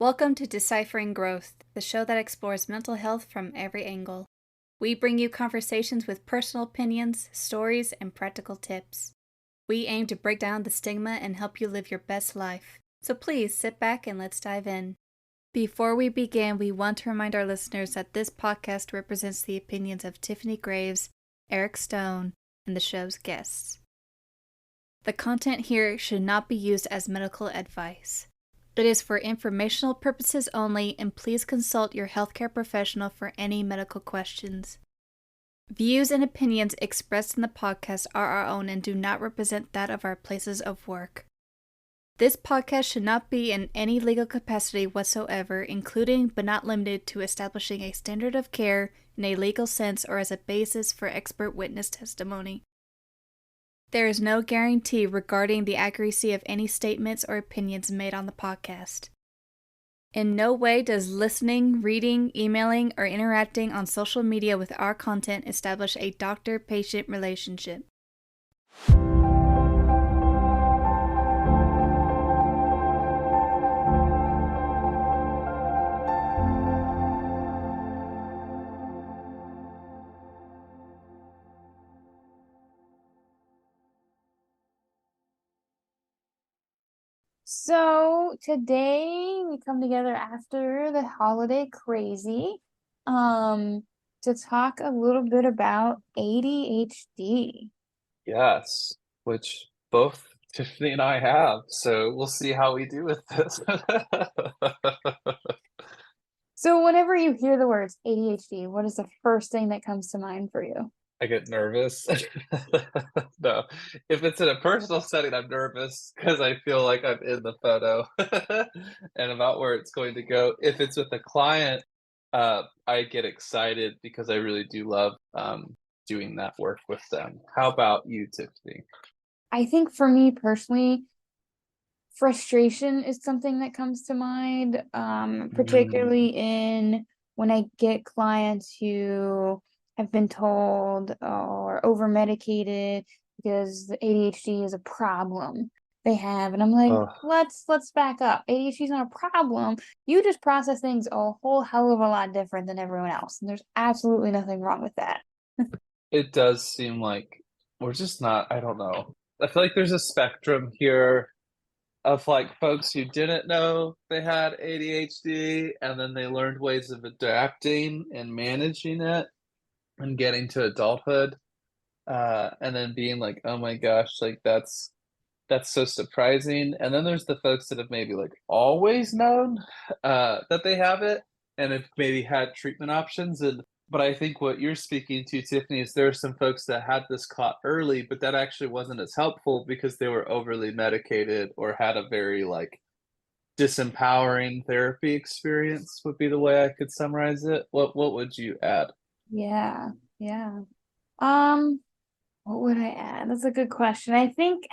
Welcome to Deciphering Growth, the show that explores mental health from every angle. We bring you conversations with personal opinions, stories, and practical tips. We aim to break down the stigma and help you live your best life. So please sit back and let's dive in. Before we begin, we want to remind our listeners that this podcast represents the opinions of Tiffany Graves, Eric Stone, and the show's guests. The content here should not be used as medical advice. It is for informational purposes only, and please consult your healthcare professional for any medical questions. Views and opinions expressed in the podcast are our own and do not represent that of our places of work. This podcast should not be in any legal capacity whatsoever, including but not limited to establishing a standard of care in a legal sense or as a basis for expert witness testimony. There is no guarantee regarding the accuracy of any statements or opinions made on the podcast. In no way does listening, reading, emailing, or interacting on social media with our content establish a doctor-patient relationship. So today we come together after the holiday crazy to talk a little bit about ADHD. Yes, which both Tiffany and I have, so we'll see how we do with this. So whenever you hear the words ADHD, what is the first thing that comes to mind for you? I get nervous. No, if it's in a personal setting, I'm nervous because I feel like I'm in the photo and about where it's going to go. If it's with a client, I get excited because I really do love doing that work with them. How about you, Tiffany? I think for me personally, frustration is something that comes to mind, particularly in when I get clients who have been told or over medicated because the ADHD is a problem they have. And I'm like, Oh, let's back up. ADHD is not a problem. You just process things a whole hell of a lot different than everyone else. And there's absolutely nothing wrong with that. it does seem like we're just not, I don't know. I feel like there's a spectrum here of like folks who didn't know they had ADHD and then they learned ways of adapting and managing it and getting to adulthood, and then being like, oh my gosh, like that's so surprising. And then there's the folks that have maybe like always known that they have it and have maybe had treatment options. And but I think what you're speaking to, Tiffany, is there are some folks that had this caught early, but that actually wasn't as helpful because they were overly medicated or had a very like disempowering therapy experience would be the way I could summarize it. What would you add? Yeah, yeah. Um, what would I add? That's a good question. I think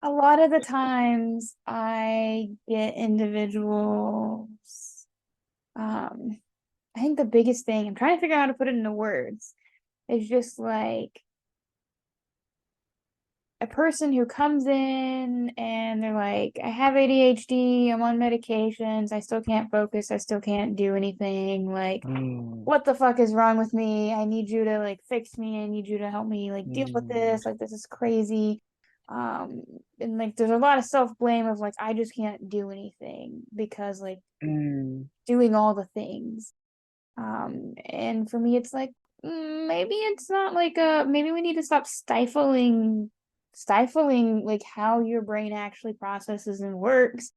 a lot of the times I get individuals, um, I think the biggest thing, I'm trying to figure out how to put it into words, is just like a person who comes in and they're like, I have ADHD, I'm on medications, I still can't focus, I still can't do anything. Like, Mm, what the fuck is wrong with me? I need you to like fix me. I need you to help me like deal with mm, this. Like, this is crazy. And like there's a lot of self-blame of like I just can't do anything because like mm. doing all the things. And for me it's like maybe it's not like maybe we need to stop stifling like how your brain actually processes and works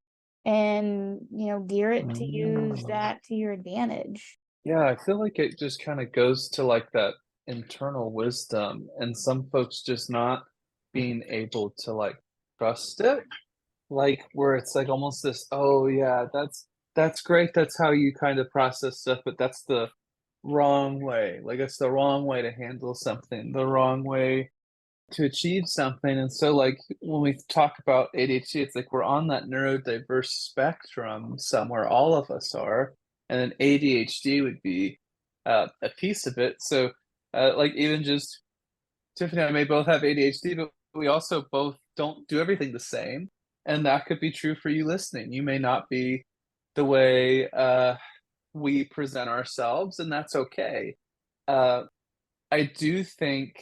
and gear it to use Mm. that to your advantage. Yeah, I feel like it just kind of goes to like that internal wisdom and some folks just not being able to like trust it. Like where it's like almost this, oh yeah, that's great. That's how you kind of process stuff, but that's the wrong way. Like it's the wrong way to handle something, the wrong way to achieve something. And so like when we talk about ADHD, it's like we're on that neurodiverse spectrum somewhere, all of us are, and then ADHD would be a piece of it. So like even just Tiffany and I may both have ADHD, but we also both don't do everything the same. And that could be true for you listening. You may not be the way we present ourselves, and that's okay. Uh, I do think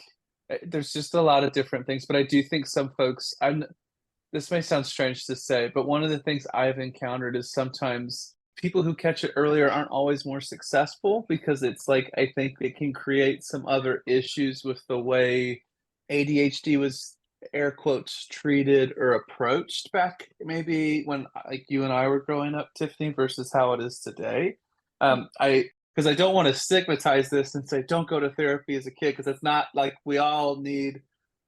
there's just a lot of different things, but I do think some folks, this may sound strange to say, but one of the things I've encountered is sometimes people who catch it earlier aren't always more successful because it's like I think it can create some other issues with the way ADHD was air quotes treated or approached back maybe when like you and I were growing up, Tiffany, versus how it is today. I because I don't want to stigmatize this and say don't go to therapy as a kid because it's not like we all need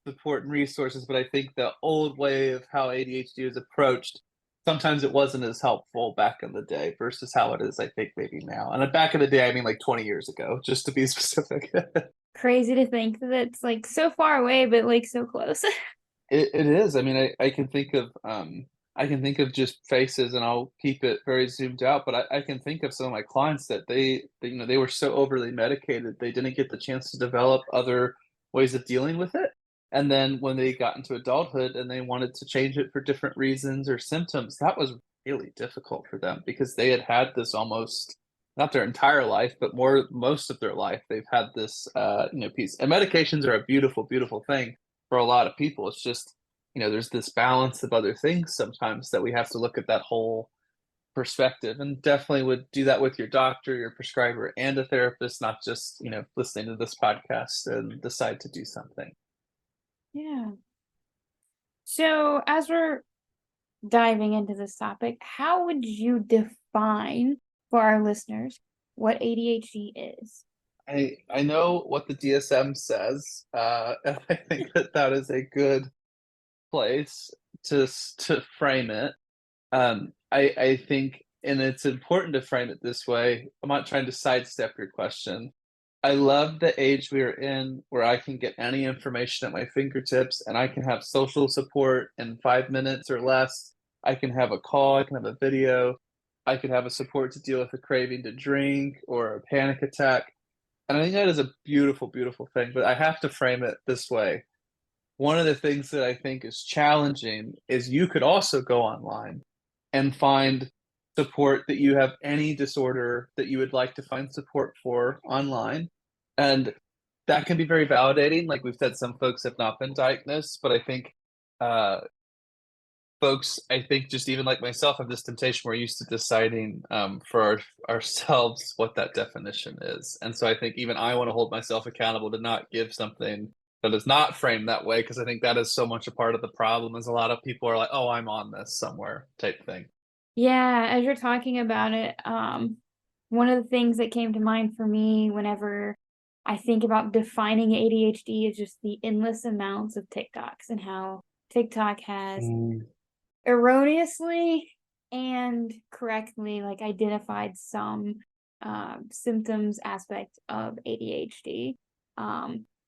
support and resources, but I think the old way of how ADHD is approached, sometimes it wasn't as helpful back in the day versus how it is, I think, maybe now. And back in the day, I mean like 20 years ago, just to be specific. Crazy to think that it's like so far away, but like so close. It is. I mean, I can think of I can think of just faces, and I'll keep it very zoomed out. But I can think of some of my clients that you know they were so overly medicated they didn't get the chance to develop other ways of dealing with it. And then when they got into adulthood and they wanted to change it for different reasons or symptoms, that was really difficult for them because they had had this almost not their entire life, but most of their life they've had this you know piece. And medications are a beautiful, beautiful thing for a lot of people. It's just, you know, there's this balance of other things sometimes that we have to look at that whole perspective and definitely would do that with your doctor, your prescriber, and a therapist, not just, you know, listening to this podcast and decide to do something. Yeah. So as we're diving into this topic, how would you define for our listeners what ADHD is? I know what the DSM says, and I think that that is a good place to frame it. I think, and it's important to frame it this way. I'm not trying to sidestep your question. I love the age we are in where I can get any information at my fingertips and I can have social support in 5 minutes or less. I can have a call, I can have a video, I can have a support to deal with a craving to drink or a panic attack. And I think that is a beautiful, beautiful thing. But I have to frame it this way. One of the things that I think is challenging is you could also go online and find support that you have any disorder that you would like to find support for online. And that can be very validating. Like we've said, some folks have not been diagnosed, but I think uh, folks, I think just even like myself, have this temptation we're used to deciding for ourselves what that definition is. And so I think even I want to hold myself accountable to not give something that is not framed that way because I think that is so much a part of the problem is a lot of people are like, oh, I'm on this somewhere type thing. Yeah, as you're talking about it, one of the things that came to mind for me whenever I think about defining ADHD is just the endless amounts of TikToks and how TikTok has erroneously and correctly like identified some symptoms aspect of ADHD.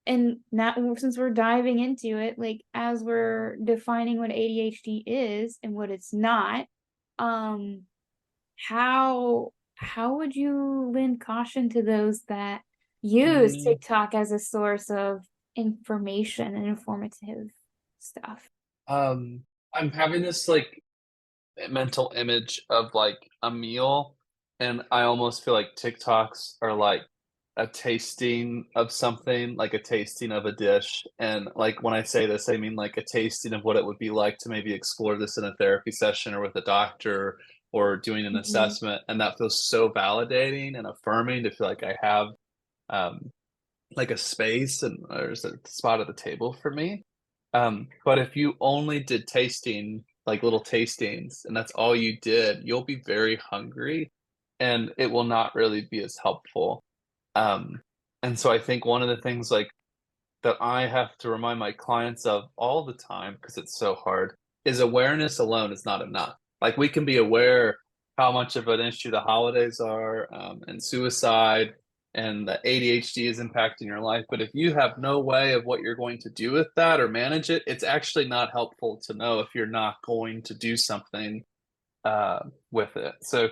And now since we're diving into it, like as we're defining what ADHD is and what it's not, um how would you lend caution to those that use Mm, TikTok as a source of information and informative stuff? I'm having this like mental image of like a meal, and I almost feel like TikToks are like a tasting of something, like a tasting of a dish. And like when I say this, I mean like a tasting of what it would be like to maybe explore this in a therapy session or with a doctor or doing an Mhm. assessment. And that feels so validating and affirming to feel like I have um, like a space and there's a spot at the table for me. But if you only did tasting, like little tastings, and that's all you did, you'll be very hungry and it will not really be as helpful. Um, and so I think one of the things like that I have to remind my clients of all the time, because it's so hard, is awareness alone is not enough. Like we can be aware how much of an issue the holidays are, and suicide and the ADHD is impacting your life. But if you have no way of what you're going to do with that or manage it, it's actually not helpful to know if you're not going to do something uh, with it. So,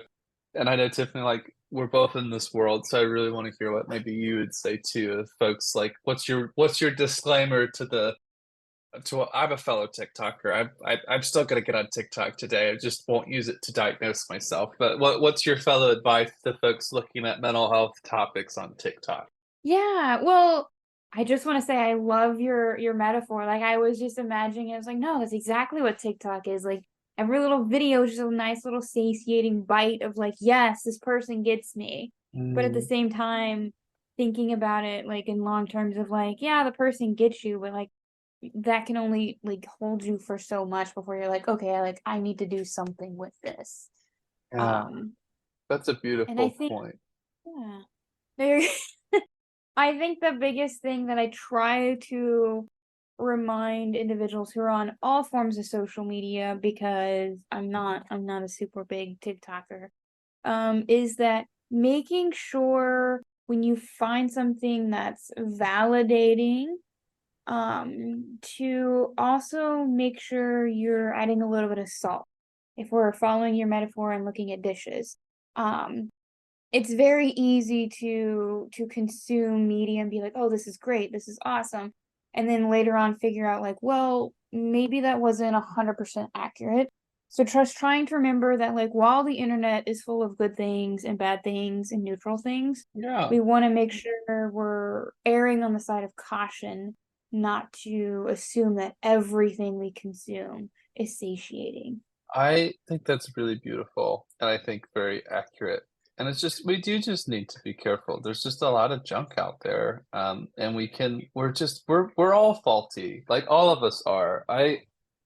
and I know Tiffany, like we're both in this world, so I really want to hear what maybe you would say too, of folks like, what's your disclaimer to the I'm a fellow TikToker. I'm still gonna get on TikTok today. I just won't use it to diagnose myself. But what's your fellow advice to folks looking at mental health topics on TikTok? Yeah, well, I just want to say I love your metaphor. Like I was just imagining it. I was like, no, that's exactly what TikTok is. Like every little video is just a nice little satiating bite of like, yes, this person gets me. But at the Mm, same time, thinking about it like in long terms of like, yeah, the person gets you, but like that can only like hold you for so much before you're like, okay, I need to do something with this. yeah, Um, that's a and I beautiful think, point. yeah, there I think the biggest thing that I try to remind individuals who are on all forms of social media, because I'm not a super big TikToker, is that making sure when you find something that's validating, to also make sure you're adding a little bit of salt. If we're following your metaphor and looking at dishes, um, it's very easy to consume media and be like, "Oh, this is great. This is awesome." And then later on figure out like, "Well, maybe that wasn't 100% accurate." So just trying to remember that like while the internet is full of good things and bad things and neutral things, Yeah. we want to make sure we're erring on the side of caution, not to assume that everything we consume is satiating. I think that's really beautiful and I think very accurate. And it's just we do just need to be careful. There's just a lot of junk out there. And we're all faulty. Like all of us are.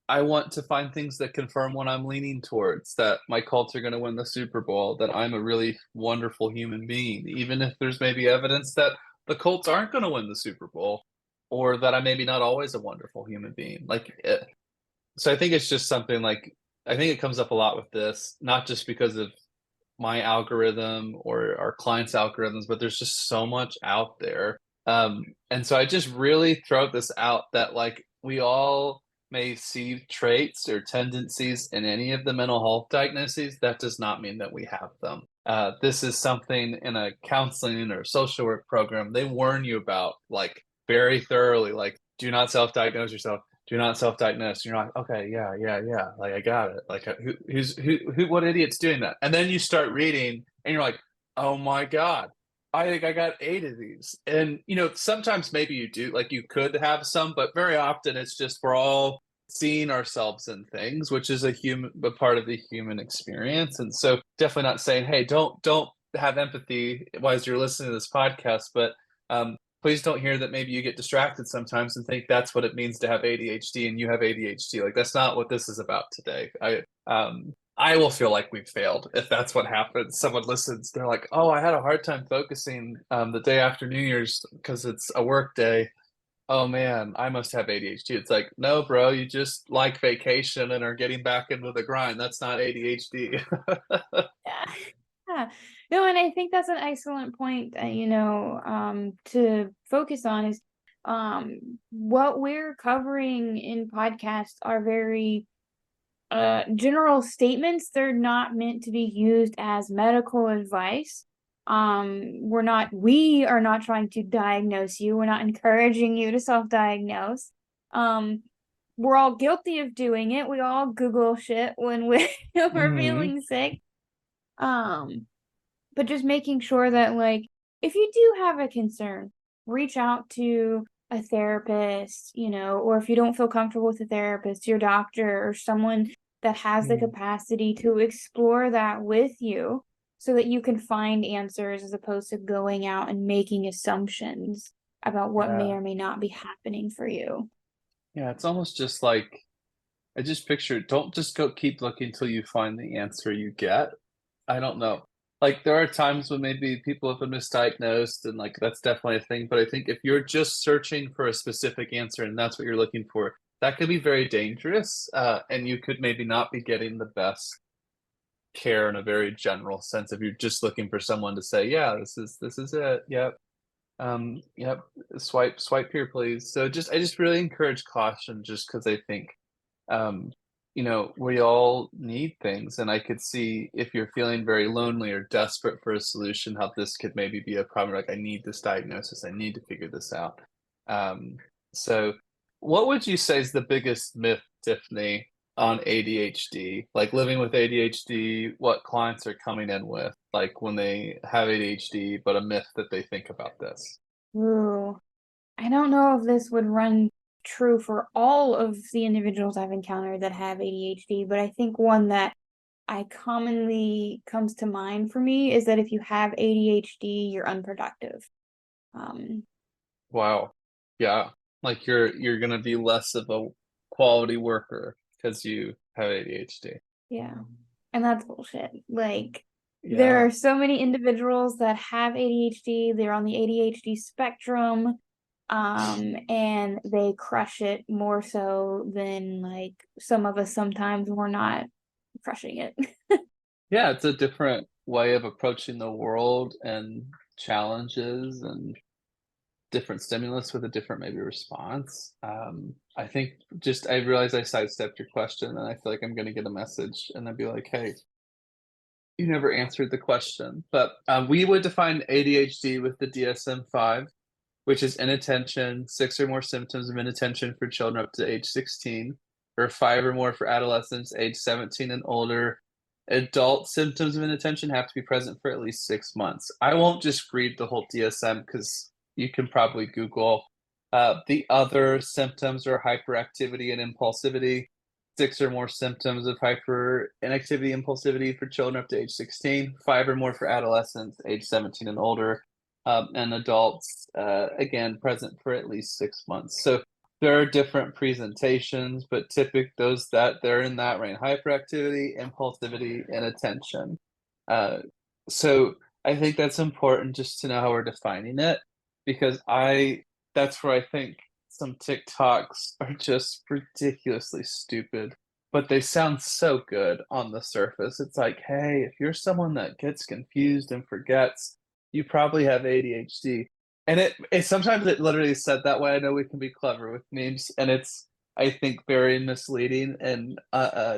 I want to find things that confirm what I'm leaning towards, that my Colts are going to win the Super Bowl, that I'm a really wonderful human being, even if there's maybe evidence that the Colts aren't going to win the Super Bowl, or that I'm maybe not always a wonderful human being. So I think it's just something like I think it comes up a lot with this, not just because of my algorithm or our clients' algorithms, but there's just so much out there. And so I just really throw this out that like we all may see traits or tendencies in any of the mental health diagnoses. That does not mean that we have them. This is something in a counseling or social work program they warn you about like very thoroughly, like do not self-diagnose yourself, do not self-diagnose. You're like, okay, yeah. Like I got it. Like what idiot's doing that? And then you start reading, and you're like, oh my god, I think I got 8 of these. And sometimes maybe you do, like you could have some, but very often it's just we're all seeing ourselves in things, which is a part of the human experience. And so definitely not saying, hey, don't have empathy while you're listening to this podcast, but please don't hear that maybe you get distracted sometimes and think that's what it means to have ADHD and you have ADHD. Like that's not what this is about today. I will feel like we've failed if that's what happens. Someone listens, they're like, "Oh, I had a hard time focusing the day after New Year's because it's a work day. Oh man, I must have ADHD." It's like, no, bro, you just like vacation and are getting back into the grind. That's not ADHD. Yeah. Yeah. No, and I think that's an excellent point, to focus on is what we're covering in podcasts are very general statements. They're not meant to be used as medical advice. We are not trying to diagnose you. We're not encouraging you to self-diagnose. Um, we're all guilty of doing it. We all Google shit when we're Hmm. feeling sick. Um, but just making sure that like if you do have a concern, reach out to a therapist, or if you don't feel comfortable with a therapist, your doctor or someone that has the capacity to explore that with you so that you can find answers as opposed to going out and making assumptions about what may Yeah. or may not be happening for you. Yeah, it's almost just like I just picture don't just go keep looking till you find the answer you get. I don't know. Like there are times when maybe people have been misdiagnosed and like that's definitely a thing. But I think if you're just searching for a specific answer and that's what you're looking for, that could be very dangerous. And you could maybe not be getting the best care in a very general sense if you're just looking for someone to say, yeah, this is it. Yep. Yep. Swipe here, please. So I just really encourage caution just because I think um, we all need things. And I could see if you're feeling very lonely or desperate for a solution, how this could maybe be a problem. Like, I need this diagnosis. I need to figure this out. Um, so What would you say is the biggest myth, Tiffany, on ADHD? Like living with ADHD, what clients are coming in with, like when they have ADHD, but a myth that they think about this? Ooh, I don't know if this would run true for all of the individuals I've encountered that have ADHD, but I think one that I commonly comes to mind for me is that if you have ADHD, you're unproductive. Um, Wow. Yeah. Like you're gonna be less of a quality worker because you have ADHD. yeah, and that's bullshit. Like, there Yeah. are so many individuals that have ADHD, they're on the ADHD spectrum, and they crush it more so than like some of us sometimes we're not crushing it. Yeah, it's a different way of approaching the world and challenges and different stimulus with a different maybe response. I think just I realize I sidestepped your question and I feel like I'm gonna get a message and I'd be like, hey, you never answered the question. But we would define ADHD with the DSM-5, which is inattention, 6 or more symptoms of inattention for children up to age 16, or 5 or more for adolescents age 17 and older. Adult symptoms of inattention have to be present for at least 6 months. I won't just read the whole DSM because you can probably Google. The other symptoms are hyperactivity and impulsivity, 6 or more symptoms of hyperinactivity, impulsivity for children up to age 16, 5 or more for adolescents age 17 and older, and adults, again, present for at least 6 months. So there are different presentations, but typically those that they're in that range: hyperactivity, impulsivity, and attention. Uh, so I think that's important just to know how we're defining it, because that's where I think some TikToks are just ridiculously stupid, but they sound so good on the surface. It's like, hey, if you're someone that gets confused and forgets, you probably have ADHD. And it sometimes it literally said that way. I know we can be clever with memes, and it's I think very misleading and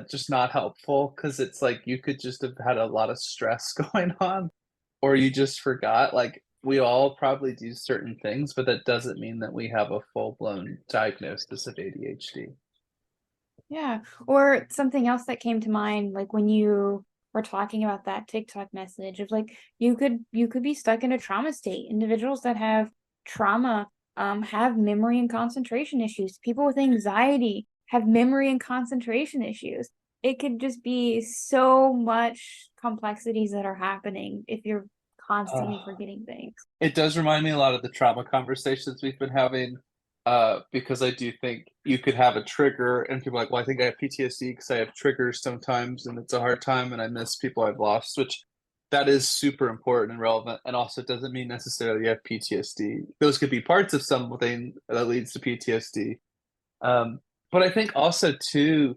just not helpful because it's like you could just have had a lot of stress going on, or you just forgot. Like we all probably do certain things, but that doesn't mean that we have a full blown diagnosis of ADHD. Yeah. Or something else that came to mind, like when you were talking about that TikTok message of like you could be stuck in a trauma state. Individuals that have trauma have memory and concentration issues. People with anxiety have memory and concentration issues. It could just be so much complexities that are happening if you're constantly Uh, forgetting things. It does remind me a lot of the trauma conversations we've been having, because I do think you could have a trigger and people are like, well, I think I have PTSD because I have triggers sometimes and it's a hard time and I miss people I've lost, which that is super important and relevant. And also doesn't mean necessarily you have PTSD. Those could be parts of something that leads to PTSD. But I think also too,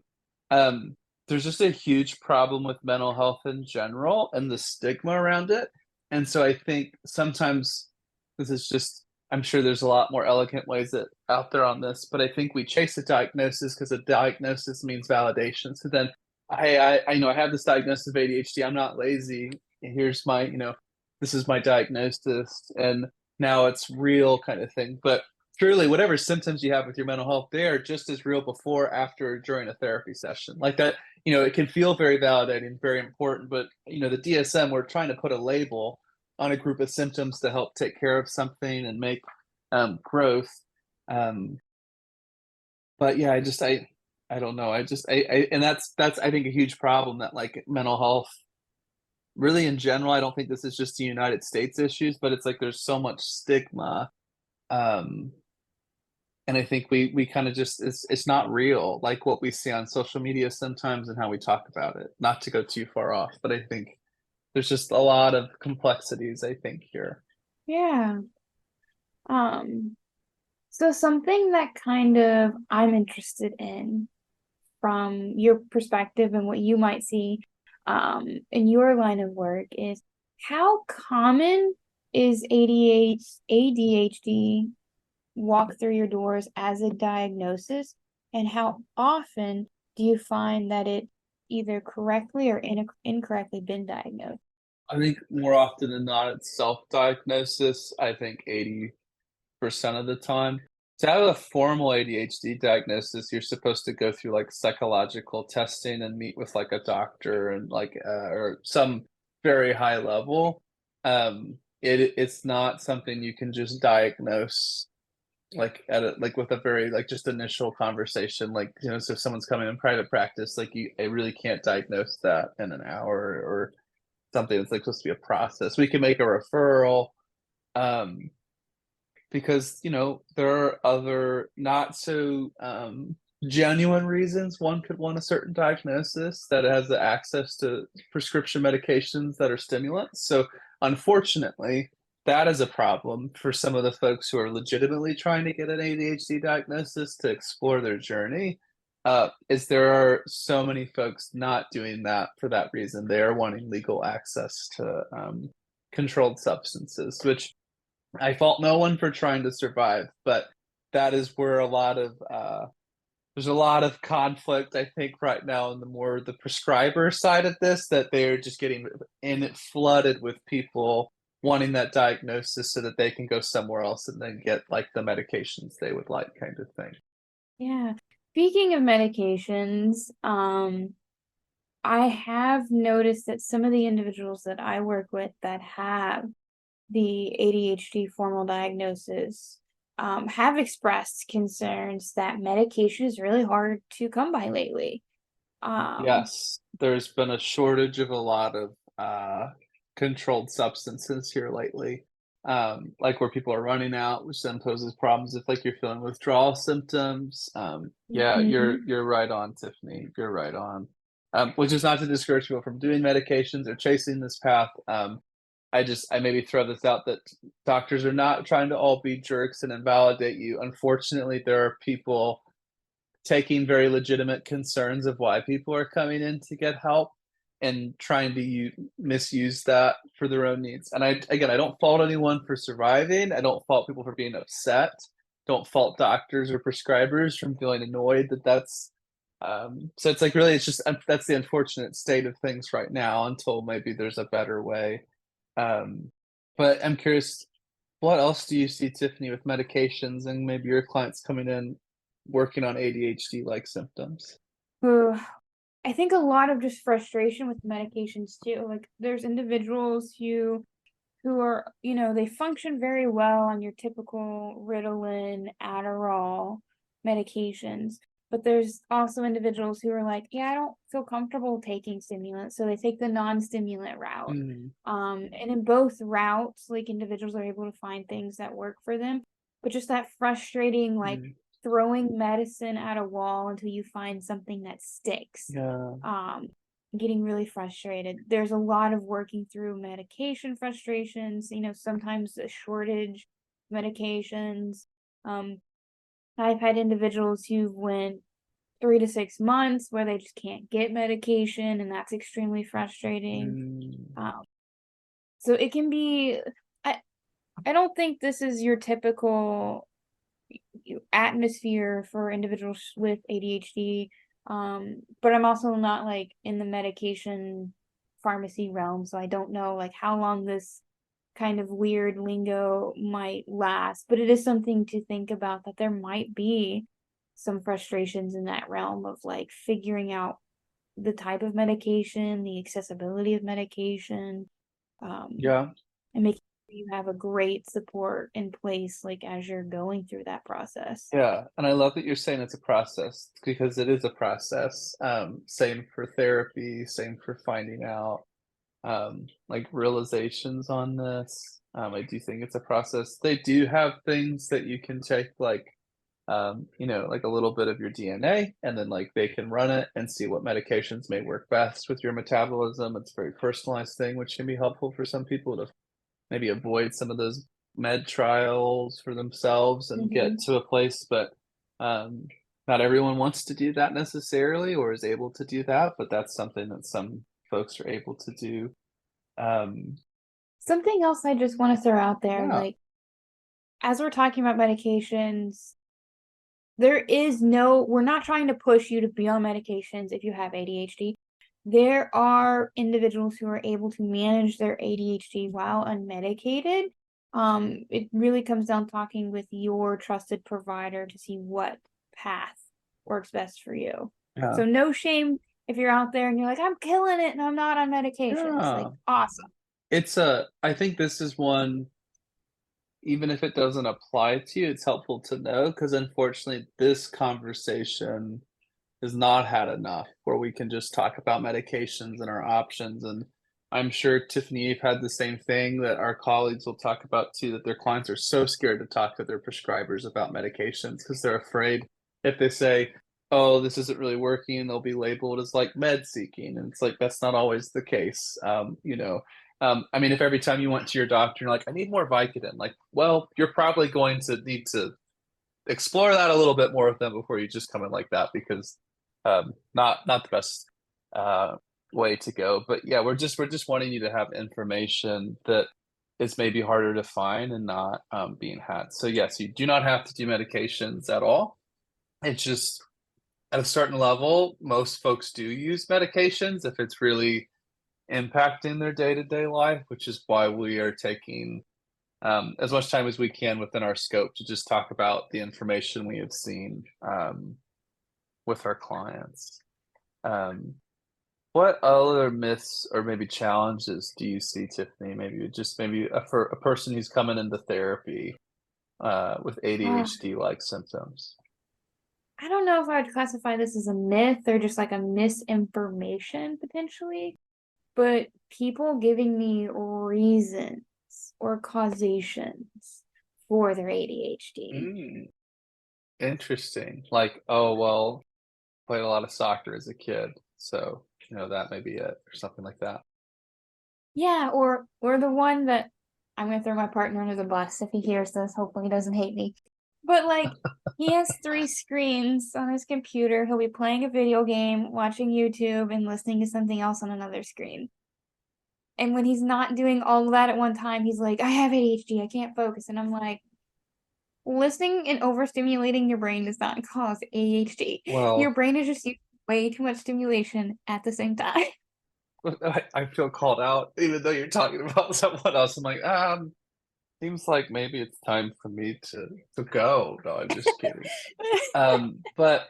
um, there's just a huge problem with mental health in general and the stigma around it. And so I think sometimes this is just, I'm sure there's a lot more elegant ways that out there on this, but I think we chase a diagnosis because a diagnosis means validation. So then I I have this diagnosis of ADHD. I'm not lazy. Here's my, this is my diagnosis, and now it's real kind of thing. But truly, whatever symptoms you have with your mental health, they are just as real before, after, during a therapy session. Like that, it can feel very validating, very important, but the DSM, we're trying to put a label on a group of symptoms to help take care of something and make growth. Um, but yeah, I don't know. And that's I think a huge problem that like mental health really in general. I don't think this is just the United States issues, but it's like there's so much stigma. Um, and I think we kind of just it's not real like what we see on social media sometimes and how we talk about it. Not to go too far off, but I think there's just a lot of complexities I think here. Yeah. Um, so something that kind of I'm interested in from your perspective and what you might see in your line of work is how common is ADHD walk through your doors as a diagnosis, and how often do you find that it either correctly or incorrectly been diagnosed? I think more often than not it's self-diagnosis. I think 80% of the time. To have a formal ADHD diagnosis, you're supposed to go through like psychological testing and meet with like a doctor and like or some very high level. It's not something you can just diagnose like at a like with a very like just initial conversation. Like, you know, so if someone's coming in private practice, like I really can't diagnose that in an hour or something. It's like supposed to be a process. We can make a referral. Um, because you know there are other not so genuine reasons one could want a certain diagnosis that has the access to prescription medications that are stimulants. So unfortunately, that is a problem for some of the folks who are legitimately trying to get an ADHD diagnosis to explore their journey. Is there are so many folks not doing that for that reason. They are wanting legal access to controlled substances, which I fault no one for trying to survive, but that is where a lot of there's a lot of conflict, I think, right now in the prescriber side of this, that they're just getting in it flooded with people wanting that diagnosis so that they can go somewhere else and then get like the medications they would like, kind of thing. Yeah. Speaking of medications, I have noticed that some of the individuals that I work with that have the ADHD formal diagnosis have expressed concerns that medication is really hard to come by lately. Um, Yes, there's been a shortage of a lot of controlled substances here lately, like where people are running out, which then poses problems if like you're feeling withdrawal symptoms. Yeah, mhm. you're right on, Tiffany. You're right on. Which is not to discourage people from doing medications or chasing this path. I maybe throw this out that doctors are not trying to all be jerks and invalidate you. Unfortunately, there are people taking very legitimate concerns of why people are coming in to get help and trying to misuse that for their own needs. And I don't fault anyone for surviving. I don't fault people for being upset. Don't fault doctors or prescribers from feeling annoyed that that's so it's like really it's just that's the unfortunate state of things right now until maybe there's a better way. um but I'm curious, what else do you see, Tiffany, with medications and maybe your clients coming in working on ADHD like symptoms? Ooh, I think a lot of just frustration with medications too. Like there's individuals who are, they function very well on your typical Ritalin, Adderall medications. But there's also individuals who are like, yeah, I don't feel comfortable taking stimulants, so they take the non-stimulant route. Mm, And in both routes, like individuals are able to find things that work for them. But just that frustrating, like mm, throwing medicine at a wall until you find something that sticks. yeah, Um, Getting really frustrated. There's a lot of working through medication frustrations, sometimes a shortage medications. Um, I've had individuals who went 3 to 6 months where they just can't get medication, and that's extremely frustrating. mm, Um, so it can be, I, I don't think this is your typical atmosphere for individuals with ADHD. But I'm also not like in the medication pharmacy realm, so I don't know like how long this kind of weird lingo might last. But it is something to think about that there might be some frustrations in that realm of like figuring out the type of medication, the accessibility of medication, um, yeah, and making sure you have a great support in place like as you're going through that process. yeah. And I love that you're saying it's a process because it is a process. Same for therapy, same for finding out like realizations on this. I do think it's a process. They do have things that you can take like you know, like a little bit of your DNA, and then like they can run it and see what medications may work best with your metabolism. It's a very personalized thing, which can be helpful for some people to maybe avoid some of those med trials for themselves and get Mhm. to a place. But um, not everyone wants to do that necessarily or is able to do that, but that's something that some folks are able to do. Um, Something else I just want to throw out there, yeah. like as we're talking about medications, we're not trying to push you to be on medications if you have ADHD. There are individuals who are able to manage their ADHD while unmedicated. It really comes down talking with your trusted provider to see what path works best for you. Yeah. So no shame if you're out there and you're like, I'm killing it and I'm not on medications. Like, Yeah. awesome. I think this is one, even if it doesn't apply to you, it's helpful to know because unfortunately, this conversation has not had enough where we can just talk about medications and our options. And I'm sure, Tiffany, you've had the same thing that our colleagues will talk about too, that their clients are so scared to talk to their prescribers about medications because they're afraid if they say, oh, this isn't really working, they'll be labeled as like med seeking. And it's like, that's not always the case. I mean, if every time you went to your doctor, you're like, I need more Vicodin, like, well, you're probably going to need to explore that a little bit more with them before you just come in like that because not the best way to go. But yeah, we're just wanting you to have information that is maybe harder to find and not being had. So yes, you do not have to do medications at all. It's just at a certain level, most folks do use medications if it's really impacting their day-to-day life, which is why we are taking as much time as we can within our scope to just talk about the information we have seen with our clients. What other myths or maybe challenges do you see, Tiffany? Maybe for a person who's coming into therapy with Uh, ADHD like symptoms. I don't know if I would classify this as a myth or just like a misinformation potentially, but people giving me reasons or causations for their ADHD. Mm, interesting. Like, oh well, played a lot of soccer as a kid, so that may be it, or something like that. Yeah, or the one that I'm gonna throw my partner under the bus if he hears this. Hopefully he doesn't hate me. But like he has 3 screens on his computer. He'll be playing a video game, watching YouTube, and listening to something else on another screen. And when he's not doing all of that at one time, he's like, I have ADHD, I can't focus. And I'm like, listening and overstimulating your brain does not cause ADHD. Your Well, brain is just using way too much stimulation at the same time. I feel called out, even though you're talking about someone else. I'm like, seems like maybe it's time for me to go. No, I'm just kidding. But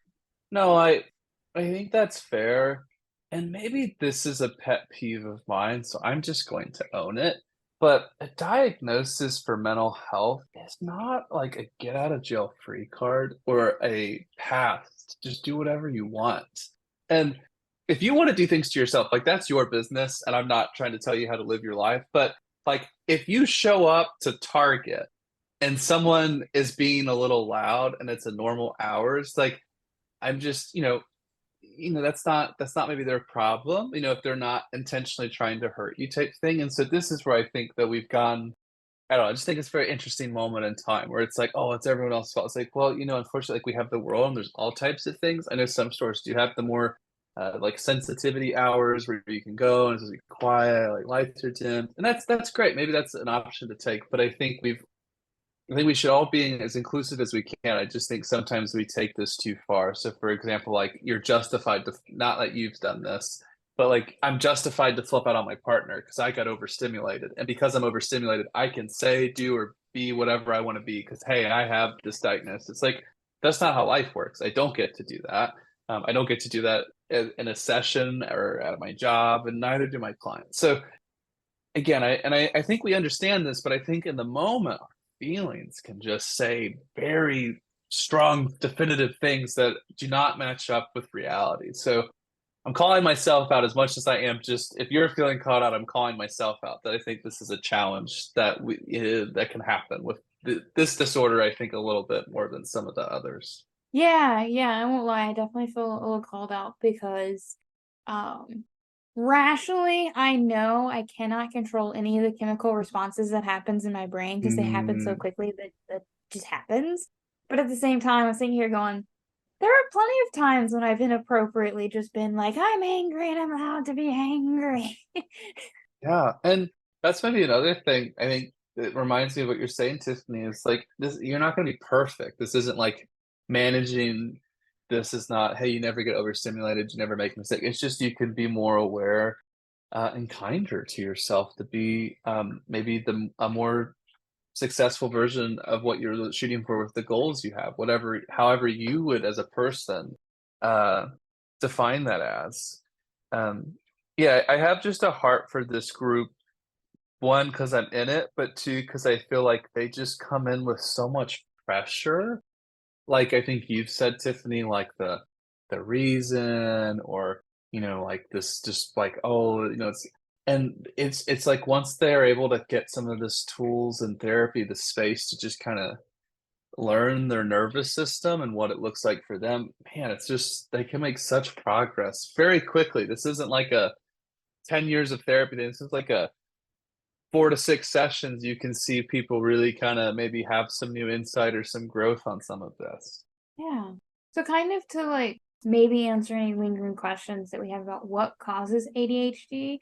no, I think that's fair. And maybe this is a pet peeve of mine, so I'm just going to own it. But a diagnosis for mental health is not like a get out of jail free card or a path to just do whatever you want. And if you want to do things to yourself, like that's your business, and I'm not trying to tell you how to live your life, but like if you show up to Target and someone is being a little loud and it's a normal hours, like I'm just, that's not maybe their problem, if they're not intentionally trying to hurt you type thing. And so this is where I think that we've gone, I don't know, I just think it's a very interesting moment in time where it's like, oh, it's everyone else's fault. It's like, well, unfortunately, like we have the world and there's all types of things. I know some stores do have the more like sensitivity hours where you can go and it's just like quiet, like lights are dim. And that's great. Maybe that's an option to take. But I think we should all be as inclusive as we can. I just think sometimes we take this too far. So, for example, like you're justified to not that you've done this, but like I'm justified to flip out on my partner because I got overstimulated. And because I'm overstimulated, I can say, do, or be whatever I want to be because, hey, I have this diagnosis. It's like, that's not how life works. I don't get to do that. I don't get to do that in a session or at my job, and neither do my clients. So, again, I think we understand this, but I think in the moment, our feelings can just say very strong, definitive things that do not match up with reality. So I'm calling myself out as much as I am. Just if you're feeling caught out, I'm calling myself out. That I think this is a challenge that can happen with this disorder. I think a little bit more than some of the others. Yeah, I won't lie. I definitely feel a little called out because um rationally I know I cannot control any of the chemical responses that happens in my brain because they happen so Mm, quickly that just happens. But at the same time, I'm sitting here going, there are plenty of times when I've inappropriately just been like, I'm angry and I'm allowed to be angry. Yeah, and that's maybe another thing. I think it reminds me of what you're saying, Tiffany, is like this, you're not going to be perfect. This isn't like managing. This is not, hey, you never get overstimulated, you never make a mistake. It's just you can be more aware and kinder to yourself to be maybe a more successful version of what you're shooting for with the goals you have, whatever however you would as a person uh define that as. Um yeah, I have just a heart for this group, one because I'm in it, but two because I feel like they just come in with so much pressure. Like I think you've said, Tiffany, like the reason, or like this, just like, oh, it's like once they're able to get some of this tools and therapy, the space to just kind of learn their nervous system and what it looks like for them, man, it's just they can make such progress very quickly. This isn't like a 10 years of therapy thing. This is like a 4 to 6 sessions. You can see people really kind of maybe have some new insight or some growth on some of this. Yeah. So kind of to like maybe answer any lingering questions that we have about what causes ADHD,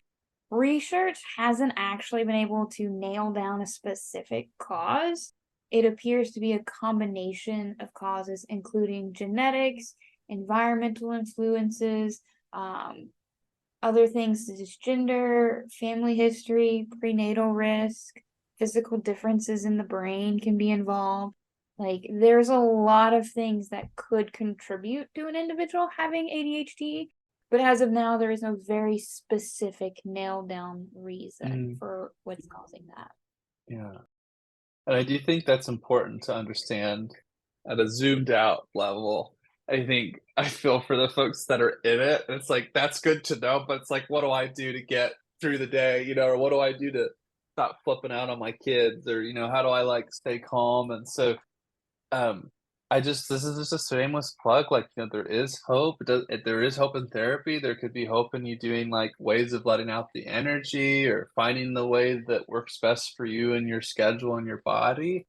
research hasn't actually been able to nail down a specific cause. It appears to be a combination of causes, including genetics, environmental influences, other things such as gender, family history, prenatal risk, physical differences in the brain can be involved. Like, there's a lot of things that could contribute to an individual having ADHD, but as of now, there is no very specific nailed down reason Mm, for what's causing that. yeah. And I do think that's important to understand at a zoomed out level. I think I feel for the folks that are in it. And it's like, that's good to know, but it's like, what do I do to get through the day? Or what do I do to stop flipping out on my kids? Or, how do I like stay calm? And so um, this is just a shameless plug, like, there is hope. There is hope in therapy. There could be hope in you doing like ways of letting out the energy or finding the way that works best for you and your schedule and your body.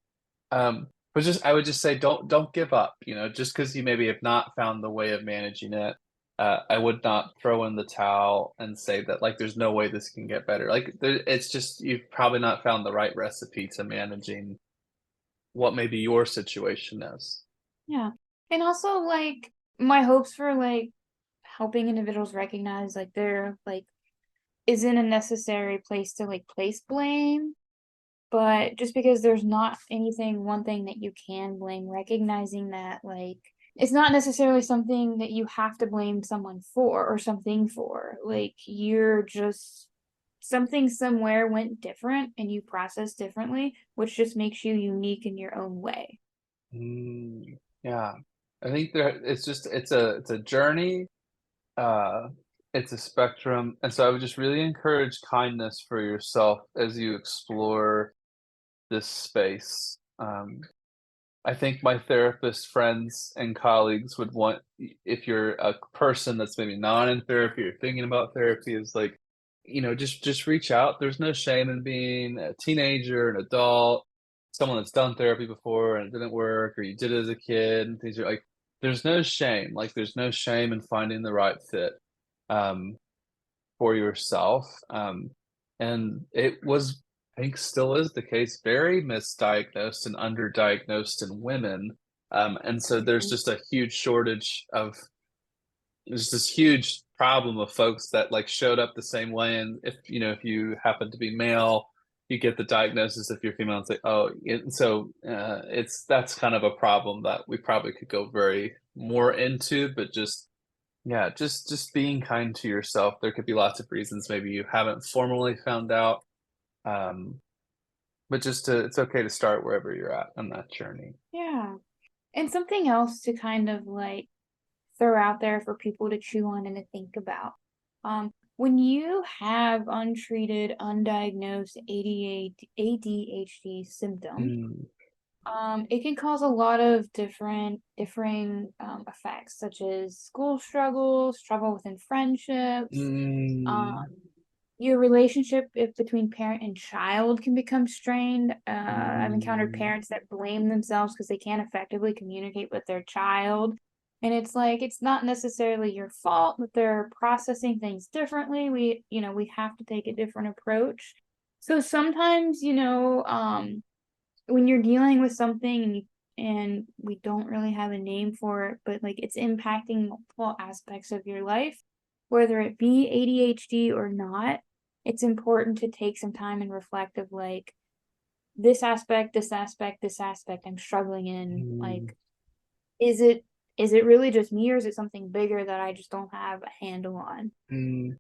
But I would just say don't give up, just because you maybe have not found the way of managing it. I would not throw in the towel and say that like there's no way this can get better. Like it's just you've probably not found the right recipe to managing what maybe your situation is. Yeah. And also, like, my hopes for like helping individuals recognize like they're like isn't a necessary place to like place blame. But just because there's not one thing that you can blame, recognizing that, like, it's not necessarily something that you have to blame someone for or something for. Like, you're just something somewhere went different and you process differently, which just makes you unique in your own way. Yeah, I think it's a journey. Uh, it's a spectrum, and so I would just really encourage kindness for yourself as you explore this space. I think my therapist friends and colleagues would want, if you're a person that's maybe not in therapy or thinking about therapy, is like, just reach out. There's no shame in being a teenager, an adult, someone that's done therapy before and it didn't work, or you did it as a kid, and things are like, there's no shame. Like, there's no shame in finding the right fit. Um, for yourself. And it was, I think, still is the case, very misdiagnosed and underdiagnosed in women. And so there's just a huge shortage of, there's this huge problem of folks that like showed up the same way. And if you happen to be male, you get the diagnosis. If you're female, it's like, oh, that's kind of a problem that we probably could go very more into, but just yeah, just being kind to yourself. There could be lots of reasons maybe you haven't formally found out. Um, but it's okay to start wherever you're at on that journey. Yeah. And something else to kind of like throw out there for people to chew on and to think about. When you have untreated, undiagnosed ADHD symptoms, Mm, it can cause a lot of differing effects, such as school struggles, trouble within friendships, mm, um, your relationship between parent and child can become strained. I've encountered mm, parents that blame themselves because they can't effectively communicate with their child. And it's like it's not necessarily your fault, but they're processing things differently. We have to take a different approach. So sometimes, when you're dealing with something and we don't really have a name for it, but like it's impacting multiple aspects of your life, whether it be ADHD or not, it's important to take some time and reflect of like, this aspect, this aspect, this aspect I'm struggling in. Like, is it really just me, or is it something bigger that I just don't have a handle on?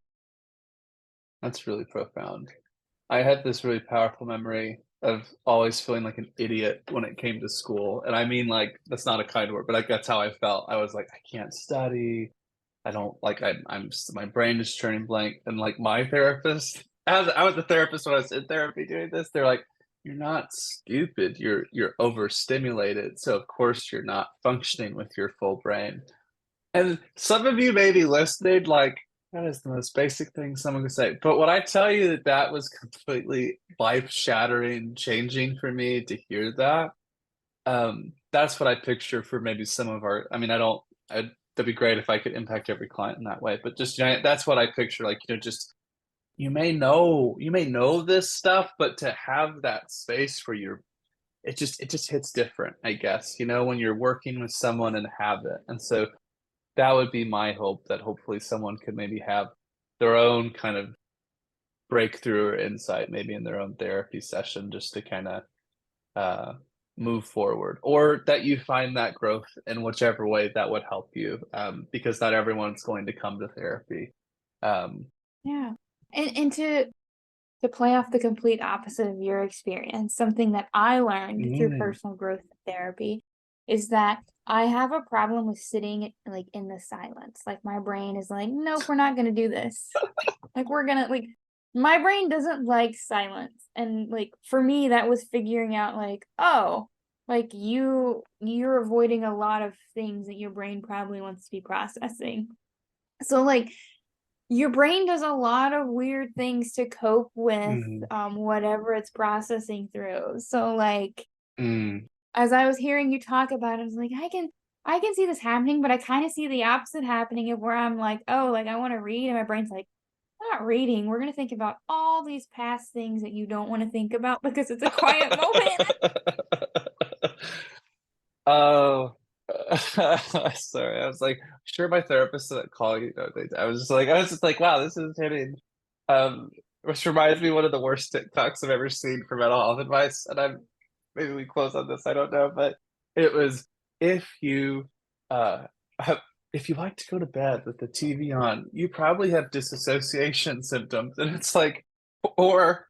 That's really profound. I had this really powerful memory of always feeling like an idiot when it came to school. And I mean, like, that's not a kind word, but like, that's how I felt. I was like, I can't study. I don't like, I'm my brain is turning blank. And like my therapist, as I was the therapist when I was in therapy doing this, they're like, you're not stupid. You're overstimulated. So of course you're not functioning with your full brain. And some of you may be listening, like, that is the most basic thing someone could say. But when I tell you that that was completely life-shattering, changing for me to hear that, that's what I picture for maybe some of our. I mean, that'd be great if I could impact every client in that way. But just that's what I picture. Like, just you may know this stuff, but to have that space where it just hits different, I guess. When you're working with someone and have it, and so that would be my hope, that hopefully someone could maybe have their own kind of breakthrough or insight, maybe in their own therapy session, just to kind of move forward, or that you find that growth in whichever way that would help you, because not everyone's going to come to therapy. Yeah. And to play off the complete opposite of your experience, something that I learned through personal growth therapy is that I have a problem with sitting like in the silence. Like, my brain is like, nope, we're not going to do this. Like, we're going to, like, my brain doesn't like silence. And like, for me, that was figuring out like, oh, like you're avoiding a lot of things that your brain probably wants to be processing. So like, your brain does a lot of weird things to cope with whatever it's processing through. So like, as I was hearing you talk about it, I was like, I can see this happening, but I kind of see the opposite happening of where I'm like, oh, like I want to read, and my brain's like, not reading. We're gonna think about all these past things that you don't want to think about because it's a quiet moment. Oh, sorry. I was like, sure, my therapist didn't call you. No, I was just like, wow, this is hitting. Which reminds me of one of the worst TikToks I've ever seen for mental health advice. And maybe we close on this, I don't know, but it was, if you have, if you like to go to bed with the TV on, you probably have disassociation symptoms. And it's like, or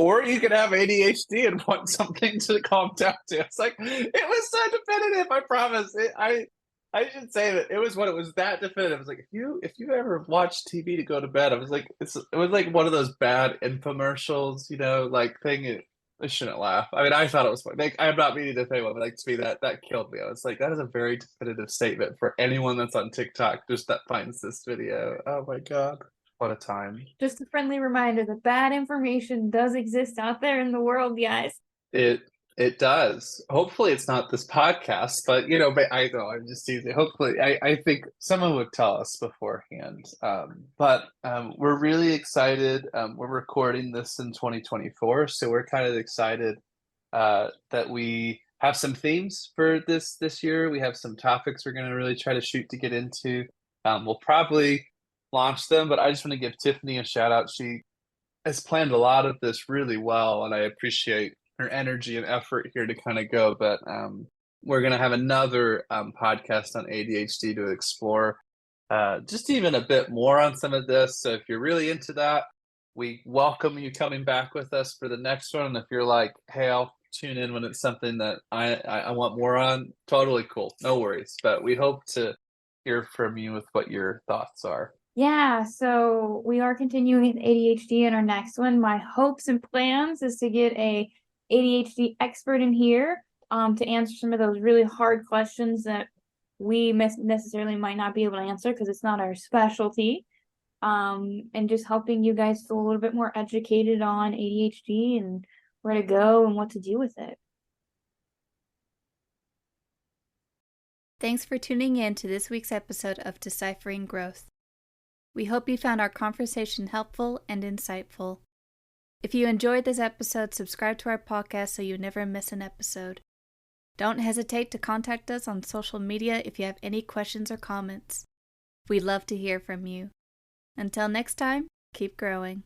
or you could have ADHD and want something to calm down to. It's like, it was so definitive. I promise. I should say that it was that definitive. It was like, if you ever watch TV to go to bed, I was like, it was like one of those bad infomercials, like thing. I shouldn't laugh. I mean, I thought it was funny. Like, I'm not meaning to say one, but like, to me, that killed me. I was like, that is a very definitive statement for anyone that's on TikTok just that finds this video. Oh my God. What a time. Just a friendly reminder that bad information does exist out there in the world, guys. It does. Hopefully it's not this podcast, but but I know I'm just teasing. Hopefully, I think someone would tell us beforehand. But we're really excited. We're recording this in 2024, so we're kind of excited that we have some themes for this year. We have some topics we're going to really try to shoot to get into. We'll probably launch them, but I just want to give Tiffany a shout out. She has planned a lot of this really well, and I appreciate her energy and effort here to kind of go. But we're going to have another podcast on ADHD to explore just even a bit more on some of this. So if you're really into that, we welcome you coming back with us for the next one. And if you're like, hey, I'll tune in when it's something that I want more on, totally cool. No worries. But we hope to hear from you with what your thoughts are. Yeah, so we are continuing with ADHD in our next one. My hopes and plans is to get a ADHD expert in here to answer some of those really hard questions that we necessarily might not be able to answer because it's not our specialty. And just helping you guys feel a little bit more educated on ADHD and where to go and what to do with it. Thanks for tuning in to this week's episode of Deciphering Growth. We hope you found our conversation helpful and insightful. If you enjoyed this episode, subscribe to our podcast so you never miss an episode. Don't hesitate to contact us on social media if you have any questions or comments. We'd love to hear from you. Until next time, keep growing.